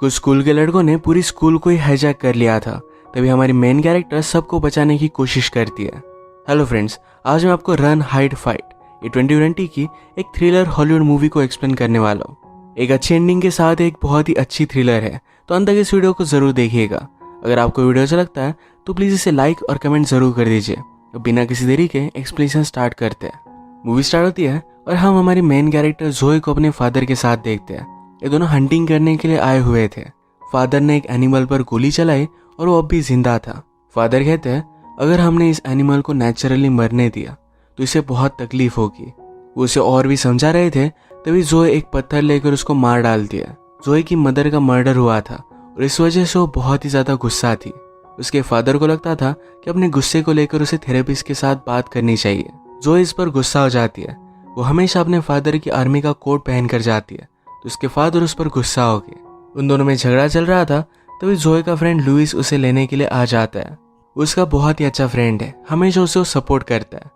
कुछ स्कूल के लड़कों ने पूरी स्कूल को ही हाईजैक कर लिया था। तभी हमारी मेन कैरेक्टर सबको बचाने की कोशिश करती है। हेलो फ्रेंड्स, आज मैं आपको रन हाइड फाइट ये 2020 की एक थ्रिलर हॉलीवुड मूवी को एक्सप्लेन करने वाला हूँ। एक अच्छी एंडिंग के साथ एक बहुत ही अच्छी थ्रिलर है, तो अंत तक इस वीडियो को जरूर देखिएगा। अगर आपको वीडियो अच्छा लगता है तो प्लीज़ इसे लाइक और कमेंट जरूर कर दीजिए। तो बिना किसी देरी के एक्सप्लेनेशन स्टार्ट करते हैं। मूवी स्टार्ट होती है और हम हमारी मेन कैरेक्टर जोए को अपने फादर के साथ देखते हैं। ये दोनों हंटिंग करने के लिए आए हुए थे। फादर ने एक एनिमल पर गोली चलाई और वो अब भी जिंदा था। फादर कहते हैं अगर हमने इस एनिमल को नेचुरली मरने दिया तो इसे बहुत तकलीफ होगी। वो उसे और भी समझा रहे थे, तभी जोए एक पत्थर लेकर उसको मार डालती है। जोए की मदर का मर्डर हुआ था और इस वजह से वो बहुत ही ज्यादा गुस्सा थी। उसके फादर को लगता था कि अपने गुस्से को लेकर उसे थेरेपिस्ट के साथ बात करनी चाहिए। जोए इस पर गुस्सा हो जाती है। वो हमेशा अपने फादर की आर्मी का कोट पहन कर जाती है, तो उसके फादर उस पर गुस्सा हो गए। उन दोनों में झगड़ा चल रहा था, तभी जोए का फ्रेंड लुइस उसे लेने के लिए आ जाता है। उसका बहुत ही अच्छा फ्रेंड है, हमेशा उसे सपोर्ट करता है।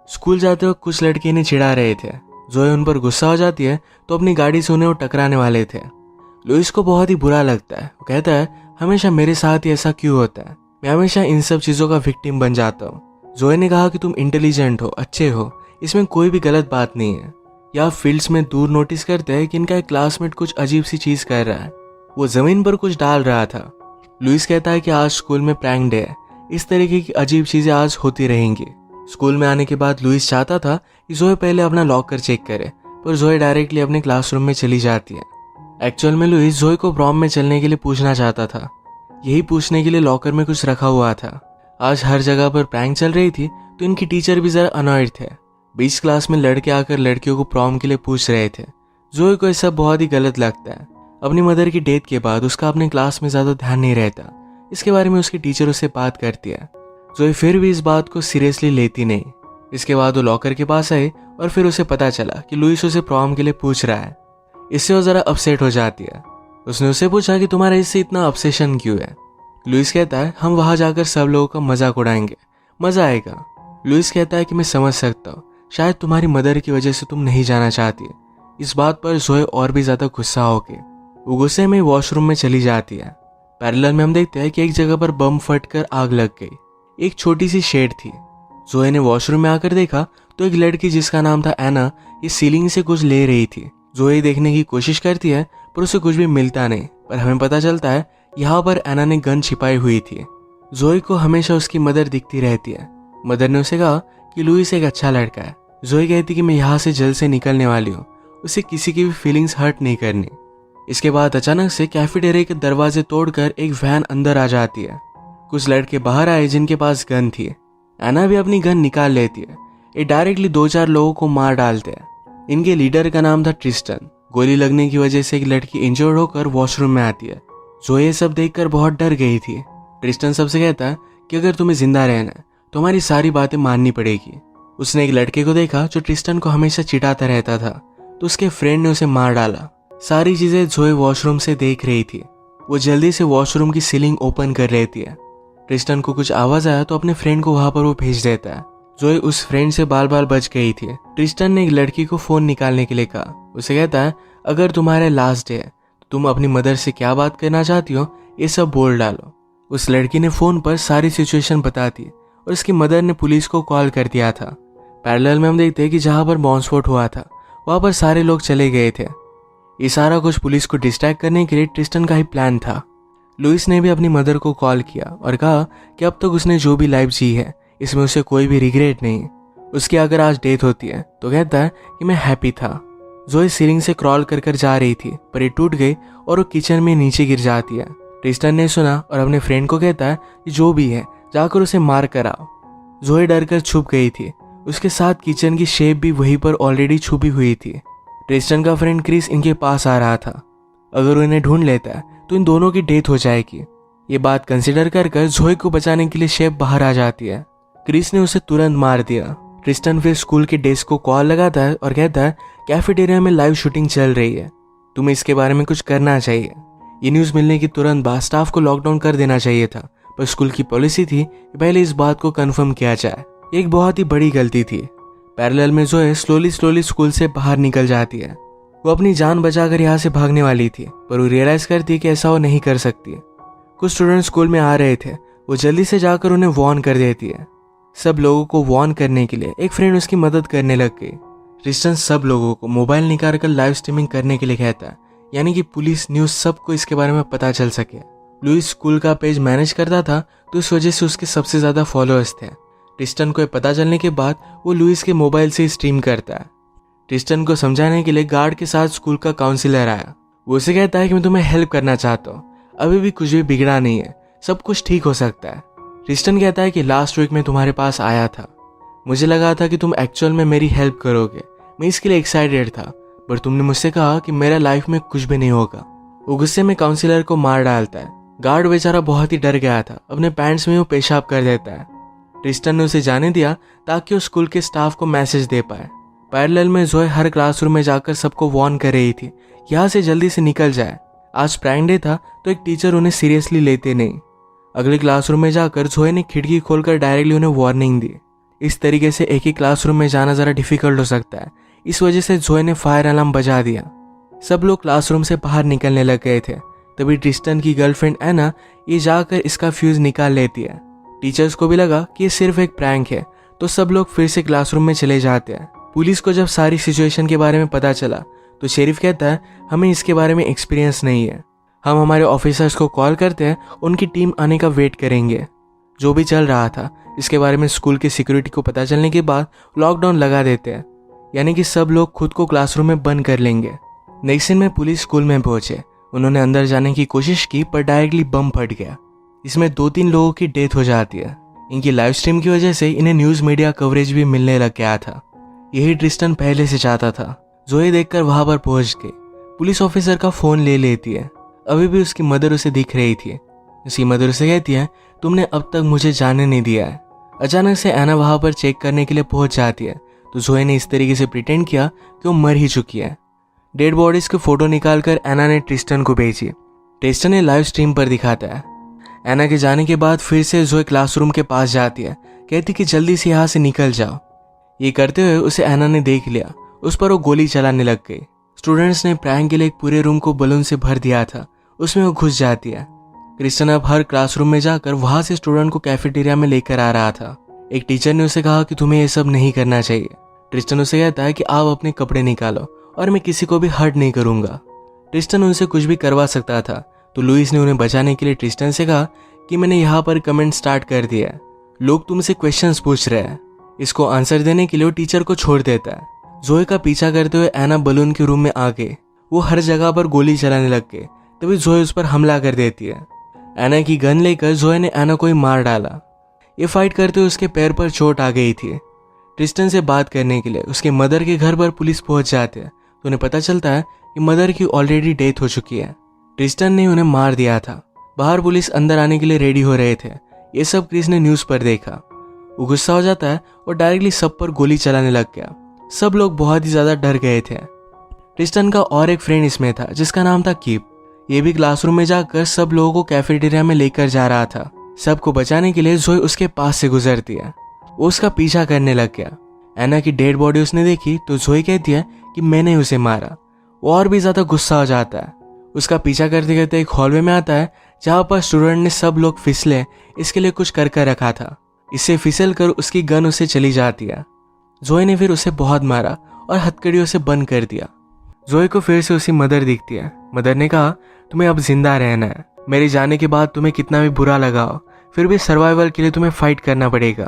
स्कूल जाते वक्त कुछ लड़के इन्हें चिढ़ा रहे थे। जोए उन पर गुस्सा हो जाती है तो अपनी गाड़ी से उन्हें वो टकराने वाले थे। लुइस को बहुत ही बुरा लगता है। वो कहता है हमेशा मेरे साथ ही ऐसा क्यों होता है, मैं हमेशा इन सब चीज़ों का विक्टिम बन जाता हूँ। जोए ने कहा कि तुम इंटेलिजेंट हो, अच्छे हो, इसमें कोई भी गलत बात नहीं है। या फील्ड्स में दूर नोटिस करते हैं कि इनका एक क्लासमेट कुछ अजीब सी चीज़ कर रहा है। वो जमीन पर कुछ डाल रहा था। लुइस कहता है कि आज स्कूल में प्रैंक डे है, इस तरीके की अजीब चीजें आज होती रहेंगी। स्कूल में आने के बाद लुइस चाहता था कि जोए पहले अपना लॉकर चेक करे, पर जोए डायरेक्टली अपने क्लासरूम में चली जाती है। एक्चुअल में लुइस जोए को प्रॉम में चलने के लिए पूछना चाहता था। यही पूछने के लिए लॉकर में कुछ रखा हुआ था। आज हर जगह पर प्रैंक चल रही थी, तो इनकी टीचर भी जरा अनॉयड थे। 20 क्लास में लड़के आकर लड़कियों को प्रॉम के लिए पूछ रहे थे। जोए को यह सब बहुत ही गलत लगता है। अपनी मदर की डेथ के बाद उसका अपने क्लास में ज्यादा ध्यान नहीं रहता। इसके बारे में उसकी टीचर उससे बात करती है। जोए फिर भी इस बात को सीरियसली लेती नहीं। इसके बाद वो लॉकर के पास आई और फिर उसे पता चला कि लुइस उसे प्रॉम के लिए पूछ रहा है। इससे वो जरा अपसेट हो जाती है। उसने उससे पूछा कि तुम्हारा इससे इतना ऑब्सेशन क्यों है। लुइस कहता है हम वहां जाकर सब लोगों का मजाक उड़ाएंगे, मजा आएगा। लुइस कहता है कि मैं समझ सकता हूँ, शायद तुम्हारी मदर की वजह से तुम नहीं जाना चाहती। इस बात पर जोए और भी ज्यादा गुस्सा हो गई। वो गुस्से में वॉशरूम में चली जाती है। पैरेलल में हम देखते हैं कि एक जगह पर बम फटकर आग लग गई। एक छोटी सी शेड थी। जोए ने वॉशरूम में आकर देखा तो एक लड़की जिसका नाम था एना, ये सीलिंग से कुछ ले रही थी। जोए देखने की कोशिश करती है पर उसे कुछ भी मिलता नहीं, पर हमें पता चलता है यहाँ पर एना ने गन छिपाई हुई थी। जोए को हमेशा उसकी मदर दिखती रहती है। मदर ने उसे कहा कि लुइस एक अच्छा लड़का है। जोए कहती कि मैं यहाँ से जल्द से निकलने वाली हूँ, उसे किसी की भी फीलिंग्स हर्ट नहीं करनी। इसके बाद अचानक से कैफेटेरिया के दरवाजे तोड़कर एक वैन अंदर आ जाती है। कुछ लड़के बाहर आए जिनके पास गन थी। एना भी अपनी गन निकाल लेती है। ये डायरेक्टली 2-4 लोगों को मार डालते हैं। इनके लीडर का नाम था ट्रिस्टन। गोली लगने की वजह से एक लड़की इंजर्ड होकर वॉशरूम में आती है। जो ये सब देखकर बहुत डर गई थी। ट्रिस्टन सबसे कहता है कि अगर तुम्हें जिंदा रहना है तो हमारी सारी बातें माननी पड़ेगी। उसने एक लड़के को देखा जो ट्रिस्टन को हमेशा चिढ़ाता रहता था, तो उसके फ्रेंड ने उसे मार डाला। सारी चीजें जोए वॉशरूम से देख रही थी। वो जल्दी से वॉशरूम की सीलिंग ओपन कर लेती है। ट्रिस्टन को कुछ आवाज आया तो अपने फ्रेंड को वहां पर वो भेज देता है। जोए उस फ्रेंड से बाल बाल बच गई थी। ट्रिस्टन ने एक लड़की को फोन निकालने के लिए कहा। उसे कहता है अगर तुम्हारे लास्ट डे है तो तुम अपनी मदर से क्या बात करना चाहती हो ये सब बोल डालो। उस लड़की ने फोन पर सारी सिचुएशन बता दी और उसकी मदर ने पुलिस को कॉल कर दिया था। पैरेलल में हम देखते हैं कि जहां पर बॉम्ब स्फोट हुआ था वहां पर सारे लोग चले गए थे। ये सारा कुछ पुलिस को डिस्ट्रैक्ट करने के लिए ट्रिस्टन का ही प्लान था। लुइस ने भी अपनी मदर को कॉल किया और कहा कि अब तक उसने जो भी लाइफ जी है इसमें उसे कोई भी रिग्रेट नहीं। उसकी अगर आज डेथ होती है तो कहता है कि मैं हैप्पी था। जोए सीलिंग से क्रॉल कर कर जा रही थी, पर ये टूट गई और वो किचन में नीचे गिर जाती है। ट्रिस्टन ने सुना और अपने फ्रेंड को कहता है कि जो भी है जाकर उसे मार कर आओ। जोए डर कर छुप गई थी। उसके साथ किचन की शेप भी वहीं पर ऑलरेडी छुपी हुई थी। ट्रिस्टन का फ्रेंड क्रिस इनके पास आ रहा था। अगर वो इन्हें ढूंढ लेता है तो इन दोनों की डेथ हो जाएगी। ये बात कंसिडर कर जोए को बचाने के लिए शेफ बाहर आ जाती है। क्रिस ने उसे तुरंत मार दिया। ट्रिस्टन फिर स्कूल के डेस्क को कॉल लगाता है और कहता है कैफेटेरिया में लाइव शूटिंग चल रही है, तुम्हें इसके बारे में कुछ करना चाहिए। ये न्यूज़ मिलने की तुरंत बाद स्टाफ को लॉकडाउन कर देना चाहिए था, पर स्कूल की पॉलिसी थी कि पहले इस बात को कंफर्म किया जाए। एक बहुत ही बड़ी गलती थी। पैरेलल में जोए स्लोली स्कूल से बाहर निकल जाती है। वो अपनी जान बचाकर यहाँ से भागने वाली थी, पर वो रियलाइज करती कि ऐसा वो नहीं कर सकती। कुछ स्टूडेंट स्कूल में आ रहे थे, वो जल्दी से जाकर उन्हें वार्न कर देती है। सब लोगों को वार्न करने के लिए एक फ्रेंड उसकी मदद करने लग गई। ट्रिस्टन सब लोगों को मोबाइल निकाल कर लाइव स्ट्रीमिंग करने के लिए कहता है, यानी कि पुलिस न्यूज़ सबको इसके बारे में पता चल सके। लुइस स्कूल का पेज मैनेज करता था, तो इस वजह से उसके सबसे ज़्यादा फॉलोअर्स थे। ट्रिस्टन को पता चलने के बाद वो लुइस के मोबाइल से स्ट्रीम करता है। ट्रिस्टन को समझाने के लिए गार्ड के साथ स्कूल का काउंसिलर आया। वो उसे कहता है कि मैं तुम्हें हेल्प करना चाहता हूँ, अभी भी कुछ भी बिगड़ा नहीं है, सब कुछ ठीक हो सकता है। ट्रिस्टन कहता है कि लास्ट वीक में तुम्हारे पास आया था, मुझे लगा था कि तुम एक्चुअल में मेरी हेल्प करोगे, मैं इसके लिए एक्साइटेड था, पर तुमने मुझसे कहा कि मेरा लाइफ में कुछ भी नहीं होगा। वो गुस्से में काउंसिलर को मार डालता है। गार्ड बेचारा बहुत ही डर गया था, अपने पैंट्स में वो पेशाब कर देता है। ट्रिस्टन ने उसे जाने दिया ताकि वो स्कूल के स्टाफ को मैसेज दे पाए। पैरेलल में जोए हर क्लासरूम में जाकर सबको वार्न कर रही थी, यहाँ से जल्दी से निकल जाए। आज प्रैंक डे था, तो एक टीचर उन्हें सीरियसली लेते नहीं। अगले क्लासरूम में जाकर जोए ने खिड़की खोलकर डायरेक्टली उन्हें वार्निंग दी। इस तरीके से एक ही क्लासरूम में जाना ज़रा डिफिकल्ट हो सकता है, इस वजह से जोए ने फायर अलार्म बजा दिया। सब लोग क्लासरूम से बाहर निकलने लग गए थे। तभी ट्रिस्टन की गर्लफ्रेंड एना ये जाकर इसका फ्यूज निकाल लेती है। टीचर्स को भी लगा कि ये सिर्फ एक प्रैंक है, तो सब लोग फिर से क्लासरूम में चले जाते हैं। पुलिस को जब सारी सिचुएशन के बारे में पता चला, तो शेरिफ कहता है हमें इसके बारे में एक्सपीरियंस नहीं है, हम हमारे ऑफिसर्स को कॉल करते हैं, उनकी टीम आने का वेट करेंगे। जो भी चल रहा था इसके बारे में स्कूल की सिक्योरिटी को पता चलने के बाद लॉकडाउन लगा देते हैं, यानी कि सब लोग खुद को क्लासरूम में बंद कर लेंगे। नेक्स्ट दिन में पुलिस स्कूल में पहुंचे। उन्होंने अंदर जाने की कोशिश की, पर डायरेक्टली बम फट गया। इसमें 2-3 लोगों की डेथ हो जाती है। इनकी लाइव स्ट्रीम की वजह से इन्हें न्यूज़ मीडिया कवरेज भी मिलने लग गया था। यही ट्रिस्टन पहले से चाहता था। जोए देखकर वहां पर पहुंच गई। पुलिस ऑफिसर का फोन ले लेती है। अभी भी उसकी मदर उसे दिख रही थी। उसकी मदर उसे कहती है तुमने अब तक मुझे जाने नहीं दिया है। अचानक से एना वहां पर चेक करने के लिए पहुंच जाती है, तो जोए ने इस तरीके से प्रिटेंड किया कि वो मर ही चुकी है। डेड बॉडीज की फोटो निकालकर एना ने ट्रिस्टन को भेजी। ट्रिस्टन ने लाइव स्ट्रीम पर दिखाता है। एना के जाने के बाद फिर से जोए क्लासरूम के पास जाती है, कहती कि जल्दी से यहाँ से निकल जाओ। ये करते हुए उसे एना ने देख लिया। उस पर वो गोली चलाने लग गई। स्टूडेंट्स ने प्रैंक के लिए एक पूरे रूम को बलून से भर दिया था, उसमें वो घुस जाती है। क्रिस्टन अब हर क्लासरूम में जाकर वहां से स्टूडेंट को कैफेटेरिया में लेकर आ रहा था। एक टीचर ने उसे कहा कि तुम्हें ये सब नहीं करना चाहिए। ट्रिस्टन उसे कहता है कि आप अपने कपड़े निकालो और मैं किसी को भी हर्ट नहीं करूंगा। ट्रिस्टन उनसे कुछ भी करवा सकता था, तो लुइस ने उन्हें बचाने के लिए ट्रिस्टन से कहा कि मैंने यहाँ पर कमेंट स्टार्ट कर दिया है, लोग तुमसे क्वेश्चंस पूछ रहे हैं। इसको आंसर देने के लिए वो टीचर को छोड़ देता है। जोए का पीछा करते हुए एना बलून के रूम में आ गई। वो हर जगह पर गोली चलाने लग गए। तभी जोए उस पर हमला कर देती है। एना की गन लेकर जोए ने एना को ही मार डाला। ये फाइट करते हुए उसके पैर पर चोट आ गई थी। ट्रिस्टन से बात करने के लिए उसके मदर के घर पर पुलिस पहुंच जाते हैं, तो उन्हें पता चलता है कि मदर की ऑलरेडी डेथ हो चुकी है। ट्रिस्टन ने उन्हें मार दिया था। बाहर पुलिस अंदर आने के लिए रेडी हो रहे थे। ये सब क्रिस ने न्यूज़ पर देखा। वो गुस्सा हो जाता है और डायरेक्टली सब पर गोली चलाने लग गया। सब लोग बहुत ही ज़्यादा डर गए थे। ट्रिस्टन का और एक फ्रेंड इसमें था जिसका नाम था कीप। ये भी क्लासरूम में जाकर सब लोगों को कैफेटेरिया में लेकर जा रहा था। सबको बचाने के लिए जोए उसके पास से गुजरती है। वो उसका पीछा करने लग गया। एना की डेड बॉडी उसने देखी तो जोए कहती है कि मैंने उसे मारा। वो और भी ज़्यादा गुस्सा हो जाता है। उसका पीछा करते करते एक हॉलवे में आता है जहाँ पर स्टूडेंट ने सब लोग फिसले इसके लिए कुछ कर रखा था। इससे फिसल कर उसकी गन उसे चली जाती है। जोए ने फिर उसे बहुत मारा और हथकड़ियों से बंद कर दिया। जोए को फिर से उसकी मदर दिखती है। मदर ने कहा तुम्हें अब जिंदा रहना है। मेरे जाने के बाद तुम्हें कितना भी बुरा लगा हो, फिर भी सर्वाइवल के लिए तुम्हें फाइट करना पड़ेगा।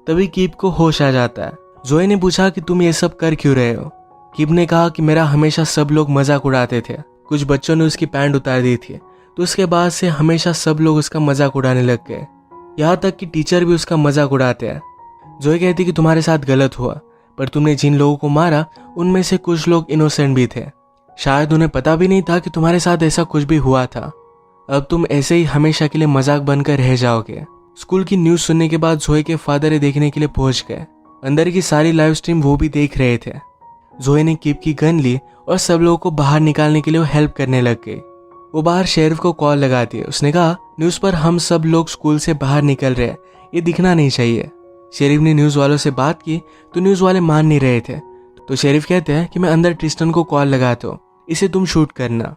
तभी कीप को होश आ जाता है। जोए ने पूछा कि तुम ये सब कर क्यों रहे हो। कीप ने कहा कि मेरा हमेशा सब लोग मजाक उड़ाते थे। कुछ बच्चों ने उसकी पैंट उतार दी थी, तो उसके बाद से हमेशा सब लोग उसका मजाक उड़ाने लग गए। यहाँ तक कि टीचर भी उसका मजाक उड़ाते हैं। जोए कहती कि तुम्हारे साथ गलत हुआ, पर तुमने जिन लोगों को मारा उनमें से कुछ लोग इनोसेंट भी थे। शायद उन्हें पता भी नहीं था कि तुम्हारे साथ ऐसा कुछ भी हुआ था। अब तुम ऐसे ही हमेशा के लिए मजाक बनकर रह जाओगे। स्कूल की न्यूज़ सुनने के बाद जोए के फादर ये देखने के लिए पहुंच गए। अंदर की सारी लाइव स्ट्रीम वो भी देख रहे थे। जोए ने कीप की गन ली और सब लोगों को बाहर निकालने के लिए वो हेल्प करने लग गई। वो बाहर शेरिफ को कॉल लगाती है। उसने कहा न्यूज़ पर हम सब लोग स्कूल से बाहर निकल रहे हैं, ये दिखना नहीं चाहिए। शेरिफ ने न्यूज़ वालों से बात की तो न्यूज़ वाले मान नहीं रहे थे। तो शेरिफ कहते हैं कि मैं अंदर ट्रिस्टन को कॉल लगाता हूँ, इसे तुम शूट करना।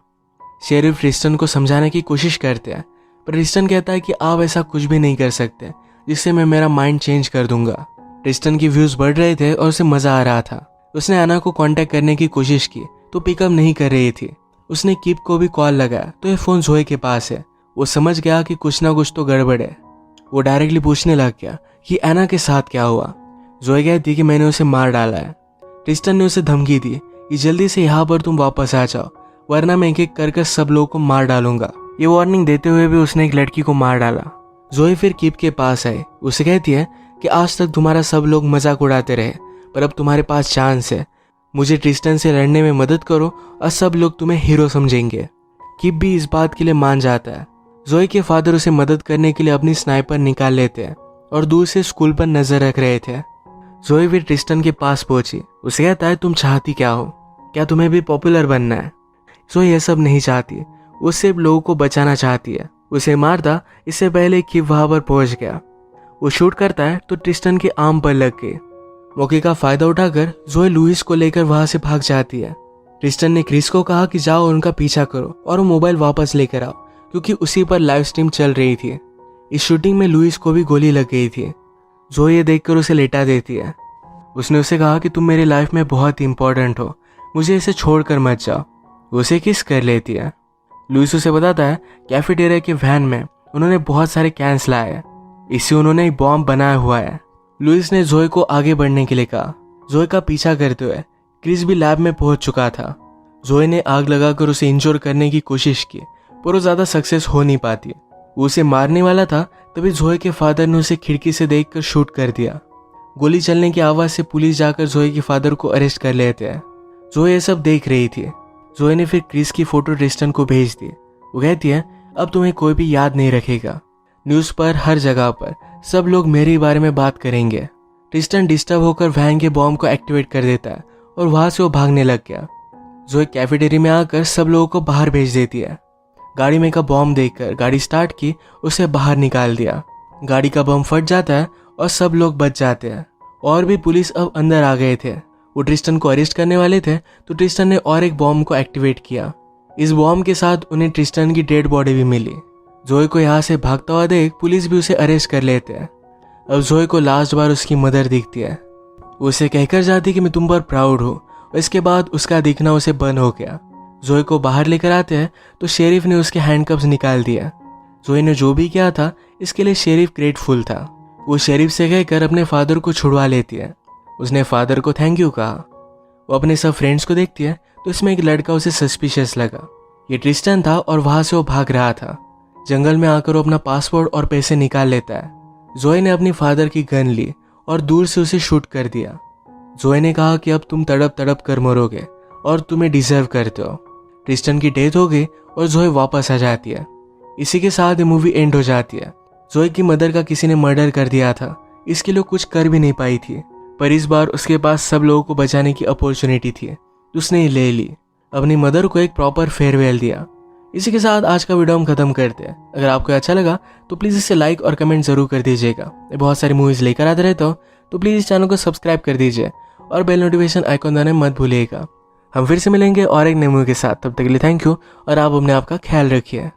शेरिफ ट्रिस्टन को समझाने की कोशिश करते हैं, पर ट्रिस्टन कहता है कि आप ऐसा कुछ भी नहीं कर सकते जिससे मैं मेरा माइंड चेंज कर दूंगा। ट्रिस्टन की व्यूज बढ़ रहे थे और उसे मजा आ रहा था। उसने एना को कांटेक्ट करने की कोशिश की तो पिकअप नहीं कर रही थी। उसने कीप को भी कॉल लगाया तो ये फोन जोए के पास है। वो समझ गया कि कुछ ना कुछ तो गड़बड़ है। वो डायरेक्टली पूछने लग गया कि एना के साथ क्या हुआ। जोए कहती कि मैंने उसे मार डाला है। ट्रिस्टन ने उसे धमकी दी कि जल्दी से यहाँ पर तुम वापस आ जाओ, वरना मैं एक एक कर सब लोगों को मार डालूंगा। ये वार्निंग देते हुए भी उसने एक लड़की को मार डाला। जोए फिर कीप के पास आई। उसे कहती है कि आज तक तुम्हारा सब लोग मजाक उड़ाते रहे, पर अब तुम्हारे पास चांस है। मुझे ट्रिस्टन से लड़ने में मदद करो और सब लोग तुम्हें हीरो समझेंगे। कीप भी इस बात के लिए मान जाता है। जोए के फादर उसे मदद करने के लिए अपनी स्नाइपर निकाल लेते हैं और दूर से स्कूल पर नजर रख रहे थे। जोए भी ट्रिस्टन के पास पहुंची। उसे कहता है तुम चाहती क्या हो, क्या तुम्हें भी पॉपुलर बनना है? जोए यह सब नहीं चाहती, वो सिर्फ लोगों को बचाना चाहती है। उसे मारता इससे पहले कीप वहां पर पहुंच गया। वो शूट करता है तो ट्रिस्टन के आर्म पर लग गई। मौके का फायदा उठाकर जोए लुइस को लेकर वहां से भाग जाती है। ट्रिस्टन ने क्रिस को कहा कि जाओ उनका पीछा करो और वो मोबाइल वापस लेकर आओ, क्योंकि उसी पर लाइव स्ट्रीम चल रही थी। इस शूटिंग में लुइस को भी गोली लग गई थी। जोए ये देखकर उसे लेटा देती है। उसने उसे कहा कि तुम मेरी लाइफ में बहुत इंपॉर्टेंट हो, मुझे इसे छोड़कर मत जाओ। वो उसे किस कर लेती है। लुइस उसे बताता है कैफेटेरिया के वैन में उन्होंने बहुत सारे कैंस लाए हैं, इससे उन्होंने एक बॉम्ब बनाया हुआ है। लुइस ने जोए को आगे बढ़ने के लिए कहा। जोए का पीछा करते हुए क्रिस भी लैब में पहुंच चुका था। जोए ने आग लगाकर उसे इंजोर करने की कोशिश की, पर वो ज्यादा सक्सेस हो नहीं पाती। वो उसे मारने वाला था, तभी जोए के फादर ने उसे खिड़की से देखकर शूट कर दिया। गोली चलने की आवाज से पुलिस जाकर जोए के फादर को अरेस्ट कर लेते हैं। जोए ये सब देख रही थी। जोए ने फिर क्रिस की फोटो ट्रिस्टन को भेज दी। वो कहती है अब तुम्हें कोई भी याद नहीं रखेगा। न्यूज पर हर जगह पर सब लोग मेरे बारे में बात करेंगे। ट्रिस्टन डिस्टर्ब होकर वैन के बॉम्ब को एक्टिवेट कर देता है और वहां से वो भागने लग गया। जोए कैफेटेरिया में आकर सब लोगों को बाहर भेज देती है। गाड़ी में का बॉम्ब देखकर गाड़ी स्टार्ट की, उसे बाहर निकाल दिया। गाड़ी का बम फट जाता है और सब लोग बच जाते हैं। और भी पुलिस अब अंदर आ गए थे। वो ट्रिस्टन को अरेस्ट करने वाले थे तो ट्रिस्टन ने और एक बॉम्ब को एक्टिवेट किया। इस बॉम्ब के साथ उन्हें ट्रिस्टन की डेड बॉडी भी मिली। जोए को यहाँ से भागता हुआ देख पुलिस भी उसे अरेस्ट कर लेते हैं। अब जोए को लास्ट बार उसकी मदर दिखती है। वो उसे कहकर जाती कि मैं तुम पर प्राउड हूँ, और इसके बाद उसका दिखना उसे बंद हो गया। जोए को बाहर लेकर आते हैं तो शेरिफ ने उसके हैंडकफ्स निकाल दिया। जोए ने जो भी किया था इसके लिए शेरिफ ग्रेटफुल था। वो शेरिफ से कहकर अपने फादर को छुड़वा लेती है। उसने फादर को थैंक यू कहा। वो अपने सब फ्रेंड्स को देखती है तो इसमें एक लड़का उसे सस्पिशियस लगा। ये ट्रिस्टन था और वहां से वो भाग रहा था। जंगल में आकर वो अपना पासपोर्ट और पैसे निकाल लेता है। जोए ने अपनी फादर की गन ली और दूर से उसे शूट कर दिया। जोए ने कहा कि अब तुम तड़प तड़प कर मरोगे और तुम्हें डिजर्व करते हो। ट्रिस्टन की डेथ हो गई और जोए वापस आ जाती है। इसी के साथ ये मूवी एंड हो जाती है। जोए की मदर का किसी ने मर्डर कर दिया था, इसके लिए कुछ कर भी नहीं पाई थी, पर इस बार उसके पास सब लोगों को बचाने की अपॉर्चुनिटी थी, उसने ले ली। अपनी मदर को एक प्रॉपर फेयरवेल दिया। इसी के साथ आज का वीडियो हम खत्म करते हैं। अगर आपको अच्छा लगा तो प्लीज़ इसे लाइक और कमेंट जरूर कर दीजिएगा। मैं बहुत सारी मूवीज़ लेकर आते रहता हूँ, तो प्लीज़ इस चैनल को सब्सक्राइब कर दीजिए और बेल नोटिफिकेशन आइकॉन दबाना मत भूलिएगा। हम फिर से मिलेंगे और एक नई मूवी के साथ। तब तक के लिए थैंक यू और आप अपने आप का ख्याल रखिए।